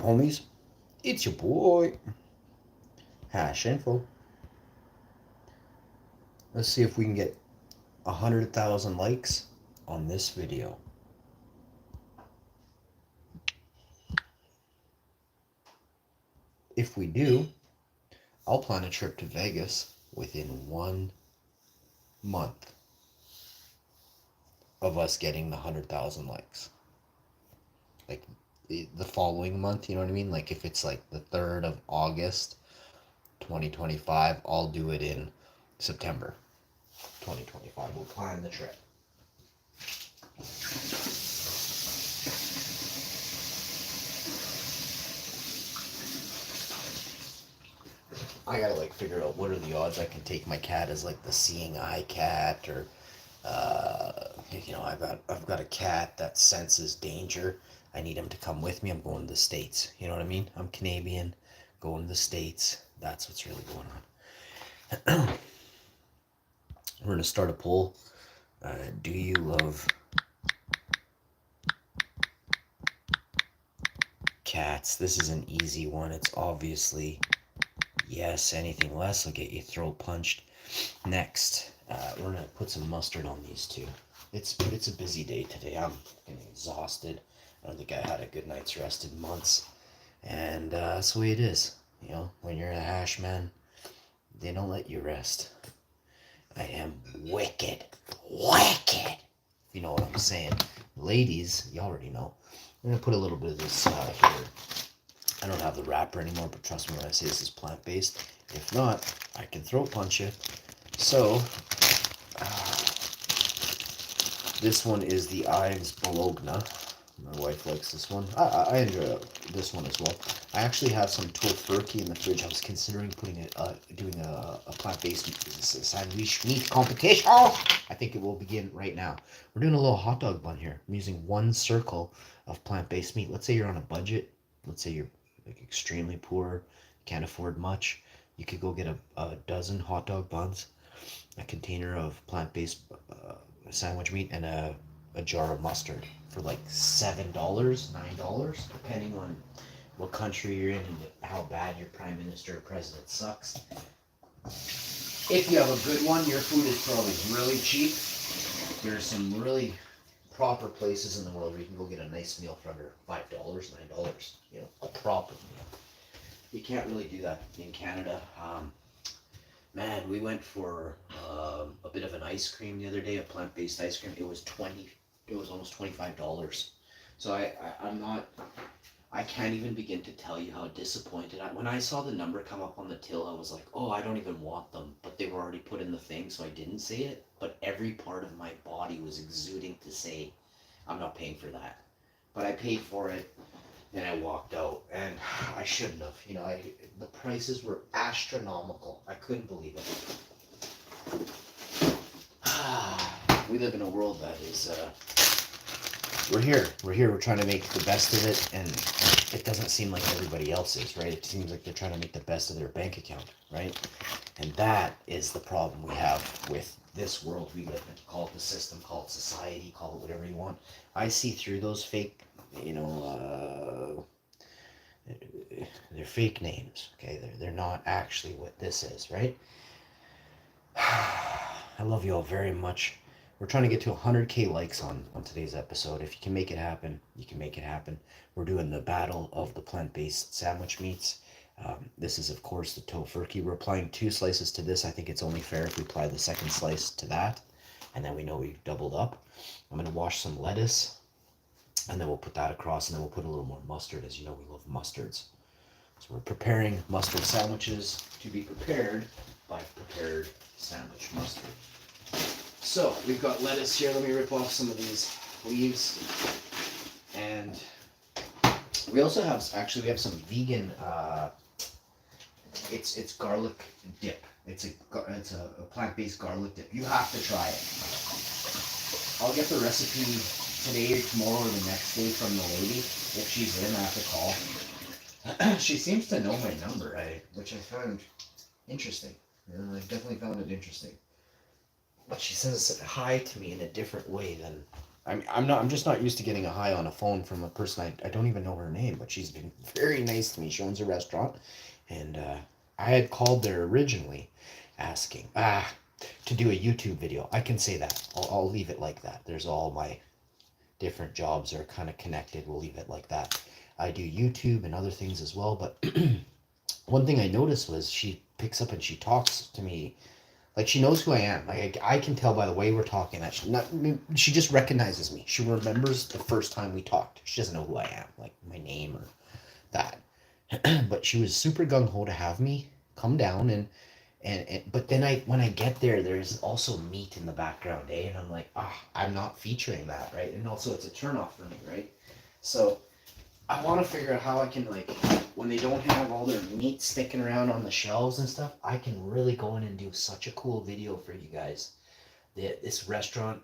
Homies, it's your boy, Hash Info. Let's see if we can get 100,000 likes on this video. If we do, I'll plan a trip to Vegas within 1 month of us getting the 100,000 likes. Like the following month, you know what I mean? Like if it's like the 3rd of August, 2025, I'll do it in September 2025. We'll plan the trip. I gotta like figure out what are the odds I can take my cat as like the seeing eye cat, or I've got a cat that senses danger. I need him to come with me. I'm going to the States. You know what I mean? I'm Canadian, going to the States. That's what's really going on. We're gonna start a poll. Do you love cats? This is an easy one. It's obviously yes. Anything less will get you throat punched. Next, we're gonna put some mustard on these two. It's a busy day today. I'm getting exhausted. I don't think I had a good night's rest in months, and that's the way it is. You know, when you're a hash man, they don't let you rest. I am wicked, wicked. You know what I'm saying, ladies? You already know. I'm gonna put a little bit of this here. I don't have the wrapper anymore, but trust me when I say this is plant-based. If not, I can throat punch you. So, this one is the Ives Bologna. My wife likes this one. I enjoy this one as well. I actually have some tofurkey in the fridge. I was considering doing a plant-based sandwich meat competition. Oh! I think it will begin right now. We're doing a little hot dog bun here. I'm using one circle of plant-based meat. Let's say you're on a budget. Let's say you're like extremely poor, can't afford much. You could go get a dozen hot dog buns, a container of plant-based sandwich meat, and a jar of mustard for like $7, $9, depending on what country you're in and how bad your prime minister or president sucks. If you have a good one, your food is probably really cheap. There's some really proper places in the world where you can go get a nice meal for under $5, $9. You know, a proper meal. You can't really do that in Canada. Man, we went for a bit of an ice cream the other day, a plant-based ice cream. It was almost $25. So I can't even begin to tell you how disappointed when I saw the number come up on the till. I was like, oh, I don't even want them, but they were already put in the thing, so I didn't say it. But every part of my body was exuding to say, I'm not paying for that. But I paid for it, and I walked out, and I shouldn't have. You know, the prices were astronomical. I couldn't believe it. We live in a world that is, we're here. We're trying to make the best of it, and it doesn't seem like everybody else is, right? It seems like they're trying to make the best of their bank account, right? And that is the problem we have with this world we live in. Call it the system, call it society, call it whatever you want. I see through those fake, they're fake names, okay? They're not actually what this is, right? I love you all very much. We're trying to get to 100K likes on today's episode. If you can make it happen, you can make it happen. We're doing the battle of the plant-based sandwich meats. This is, of course, the tofurkey. We're applying 2 slices to this. I think it's only fair if we apply the second slice to that. And then we know we've doubled up. I'm going to wash some lettuce. And then we'll put that across. And then we'll put a little more mustard. As you know, we love mustards. So we're preparing mustard sandwiches to be prepared by prepared sandwich mustard. So we've got lettuce here. Let me rip off some of these leaves. And we also have, we have some vegan, it's garlic dip. It's a plant-based garlic dip. You have to try it. I'll get the recipe today or tomorrow or the next day from the lady. If she's in, I have to call. She seems to know my number, which I found interesting. I definitely found it interesting. But she says hi to me in a different way than I'm just not used to getting a hi on a phone from a person I don't even know her name, but she's been very nice to me. She owns a restaurant, and I had called there originally, asking to do a YouTube video. I can say that. I'll leave it like that. There's all my different jobs are kind of connected. We'll leave it like that. I do YouTube and other things as well, but one thing I noticed was she picks up and she talks to me like she knows who I am. Like I can tell by the way we're talking that she just recognizes me. She remembers the first time we talked. She doesn't know who I am, like my name or that. But she was super gung ho to have me come down and but then when I get there, there's also meat in the background, and I'm like, I'm not featuring that, right? And also it's a turnoff for me, right? So I want to figure out how I can, like, when they don't have all their meat sticking around on the shelves and stuff, I can really go in and do such a cool video for you guys. This restaurant,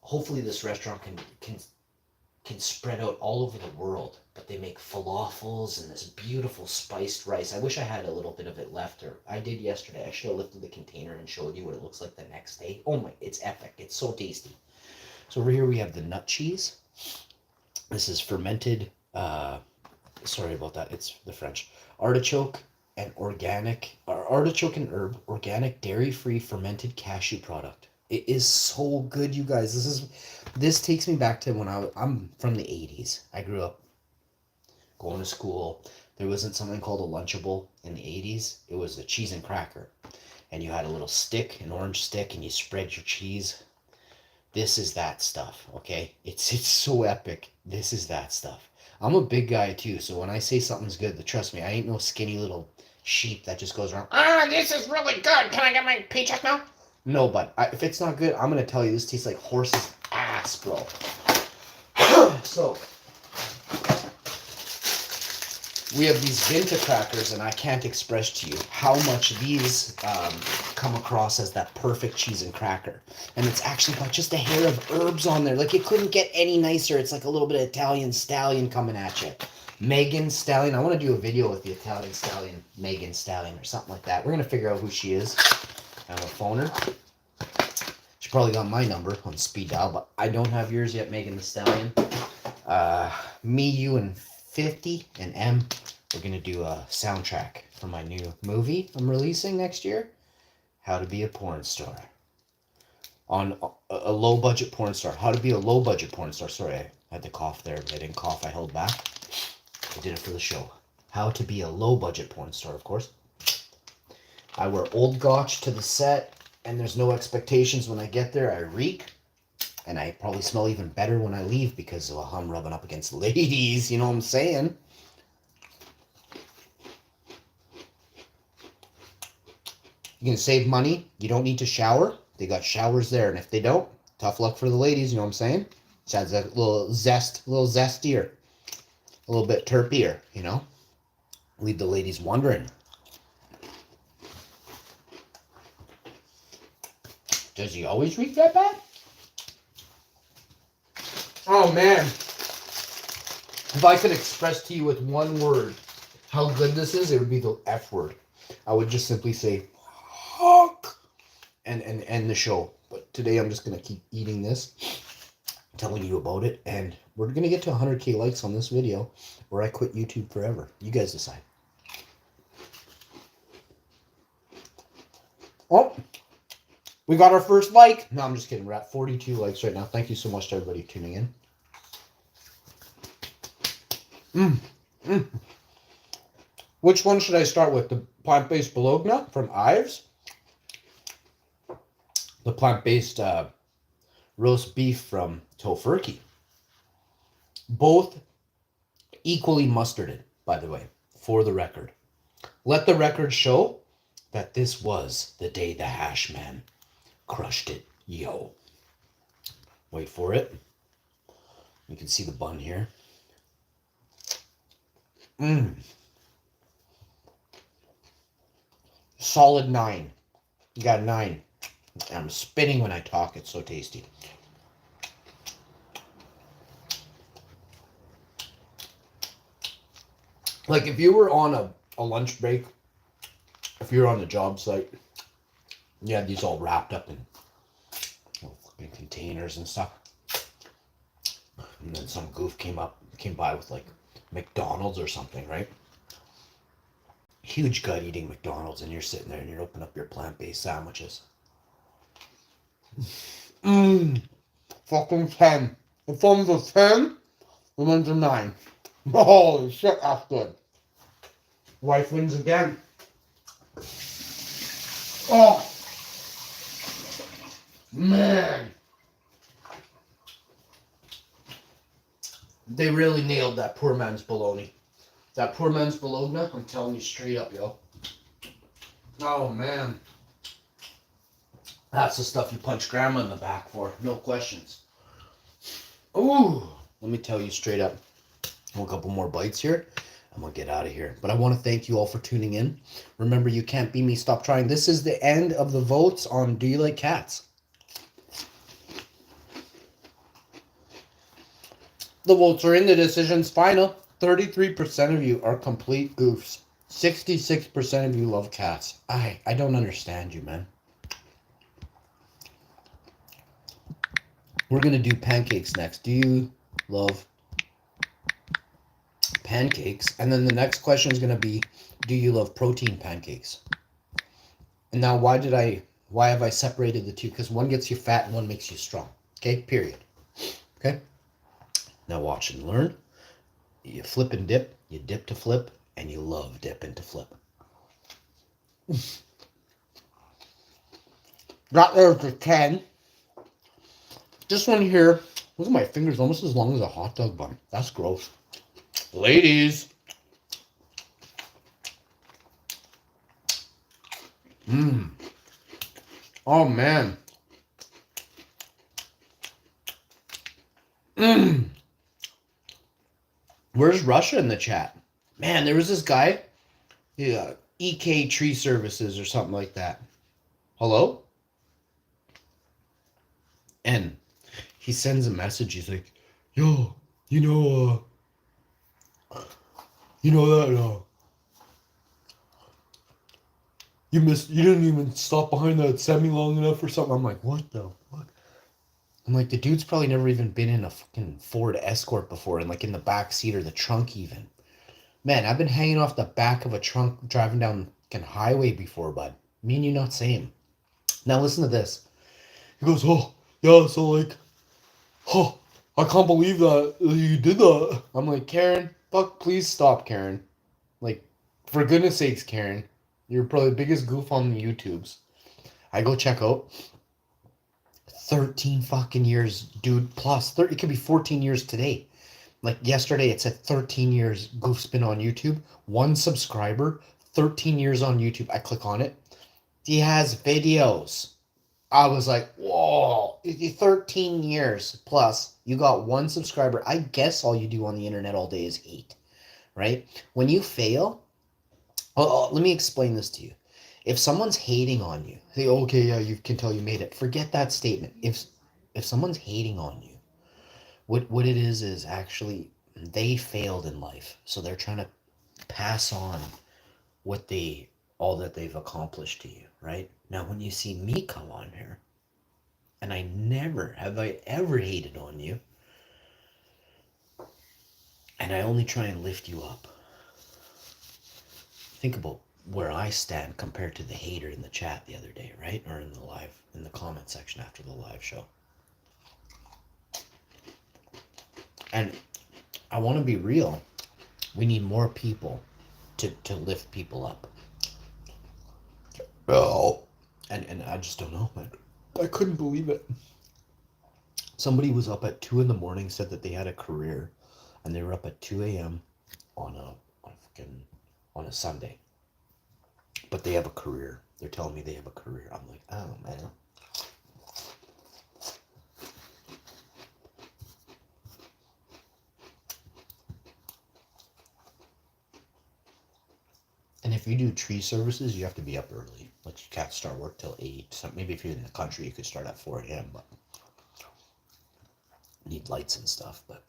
hopefully this restaurant can spread out all over the world, but they make falafels and this beautiful spiced rice. I wish I had a little bit of it left, or I did yesterday. I should have lifted the container and showed you what it looks like the next day. Oh my, it's epic. It's so tasty. So over here we have the nut cheese. This is fermented, sorry about that, it's the French. Artichoke and artichoke and herb, organic, dairy-free fermented cashew product. It is so good, you guys. This takes me back to when I'm from the 80s. I grew up going to school. There wasn't something called a Lunchable in the 80s. It was a cheese and cracker. And you had a little stick, an orange stick, and you spread your cheese. This is that stuff, okay? It's so epic. This is that stuff. I'm a big guy too, so when I say something's good, trust me, I ain't no skinny little sheep that just goes around, this is really good. Can I get my paycheck now? No, but if it's not good, I'm going to tell you, this tastes like horse's ass, bro. So, we have these Vinta crackers, and I can't express to you how much these come across as that perfect cheese and cracker. And it's actually got just a hair of herbs on there. Like, it couldn't get any nicer. It's like a little bit of Italian stallion coming at you. Megan Stallion. I want to do a video with the Italian stallion, Megan Stallion, or something like that. We're going to figure out who she is. I'm going to phone her. She probably got my number on speed dial, but I don't have yours yet, Megan the Stallion. Me, you, and 50 and M, we're going to do a soundtrack for my new movie I'm releasing next year, How to Be a Porn Star. On a low-budget porn star. How to be a low-budget porn star. Sorry, I had to cough there. I didn't cough, I held back. I did it for the show. How to be a low-budget porn star, of course. I wear old gotch to the set, and there's no expectations when I get there. I reek, and I probably smell even better when I leave because I'm rubbing up against ladies, you know what I'm saying? You can save money. You don't need to shower. They got showers there, and if they don't, tough luck for the ladies, you know what I'm saying? It adds a little zestier, a little bit terpier, you know? Leave the ladies wondering. Does he always reek that bad? Oh, man. If I could express to you with one word how good this is, it would be the F word. I would just simply say, fuck, and end the show. But today I'm just going to keep eating this, telling you about it, and we're going to get to 100K likes on this video, or I quit YouTube forever. You guys decide. Oh, we got our first like. No, I'm just kidding. We're at 42 likes right now. Thank you so much to everybody tuning in. Which one should I start with? The plant-based bologna from Ives? The plant-based roast beef from Tofurky. Both equally mustarded, by the way, for the record. Let the record show that this was the day the hash man crushed it. Yo. Wait for it. You can see the bun here. Solid 9. You got a 9. I'm spitting when I talk. It's so tasty. Like if you were on a lunch break, if you're on a job site, you had these all wrapped up in fucking containers and stuff. And then some goof came by with like McDonald's or something, right? Huge gut eating McDonald's, and you're sitting there and you're opening up your plant-based sandwiches. Fucking 10. The phone's a 10, the one's a 9. Holy shit, that's good. Wife wins again. Oh, man. They really nailed that poor man's bologna. That poor man's bologna, I'm telling you straight up, yo. Oh, man. That's the stuff you punch grandma in the back for. No questions. Ooh. Let me tell you straight up. A couple more bites here. I'm going to get out of here. But I want to thank you all for tuning in. Remember, you can't be me. Stop trying. This is the end of the votes on Do You Like Cats? The votes are in. The decision's final. 33% of you are complete goofs. 66% of you love cats. I don't understand you, man. We're going to do pancakes next. Do you love pancakes? And then the next question is going to be, do you love protein pancakes? And now why have I separated the two? Because one gets you fat and one makes you strong. Okay, period. Okay? Now watch and learn. You flip and dip. You dip to flip. And you love dip into flip. Got there to 10. This one here, look at my fingers, almost as long as a hot dog bun. That's gross. Ladies. Oh, man. Where's Russia in the chat? Man, there was this guy. Yeah, EK Tree Services or something like that. Hello? And he sends a message. He's like, yo, you know that, you didn't even stop behind that semi long enough or something. I'm like, what the fuck? I'm like, the dude's probably never even been in a fucking Ford Escort before, and like in the back seat or the trunk even. Man, I've been hanging off the back of a trunk driving down fucking highway before, bud. Me and you not same. Now listen to this. He goes, oh, yeah, so like, oh, I can't believe that you did that. I'm like, Karen, fuck, please stop, Karen. Like, for goodness sakes, Karen. You're probably the biggest goof on the YouTubes. I go check out 13 fucking years, dude, plus. It could be 14 years today. Like yesterday, it said 13 years goof's been on YouTube. 1 subscriber, 13 years on YouTube. I click on it. He has videos. I was like, whoa, 13 years plus. You got 1 subscriber. I guess all you do on the internet all day is hate, right? When you fail, let me explain this to you. If someone's hating on you, say, okay, yeah, you can tell you made it. Forget that statement. If someone's hating on you, what it is actually they failed in life, so they're trying to pass on all that they've accomplished to you, right? Now, when you see me come on here, and I never have I ever hated on you, and I only try and lift you up. Think about where I stand compared to the hater in the chat the other day, right? Or in the comment section after the live show. And I want to be real. We need more people to lift people up. Oh. And I just don't know, man. I couldn't believe it. Somebody was up at 2 a.m, said that they had a career, and they were up at 2 a.m. on a Sunday. But they have a career. They're telling me they have a career. I'm like, oh, man. And if you do tree services, you have to be up early. Like, you can't start work till 8. So maybe if you're in the country, you could start at 4 a.m. But you need lights and stuff. But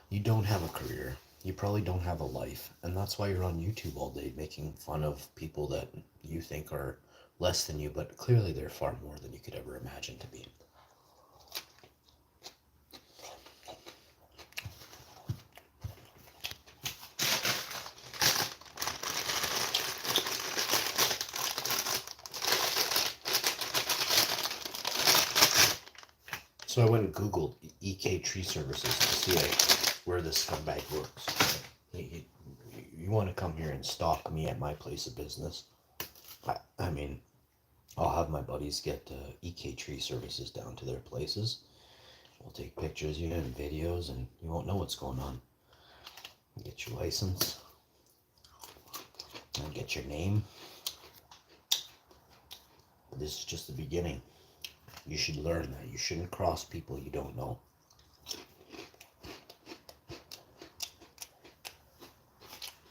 you don't have a career. You probably don't have a life. And that's why you're on YouTube all day making fun of people that you think are less than you. But clearly they're far more than you could ever imagine to be. So I went and Googled EK Tree Services to see where this scumbag works. You want to come here and stalk me at my place of business? I mean, I'll have my buddies get EK Tree Services down to their places. We'll take pictures of you and videos, and you won't know what's going on. Get your license, and get your name. But this is just the beginning. You should learn that you shouldn't cross people you don't know.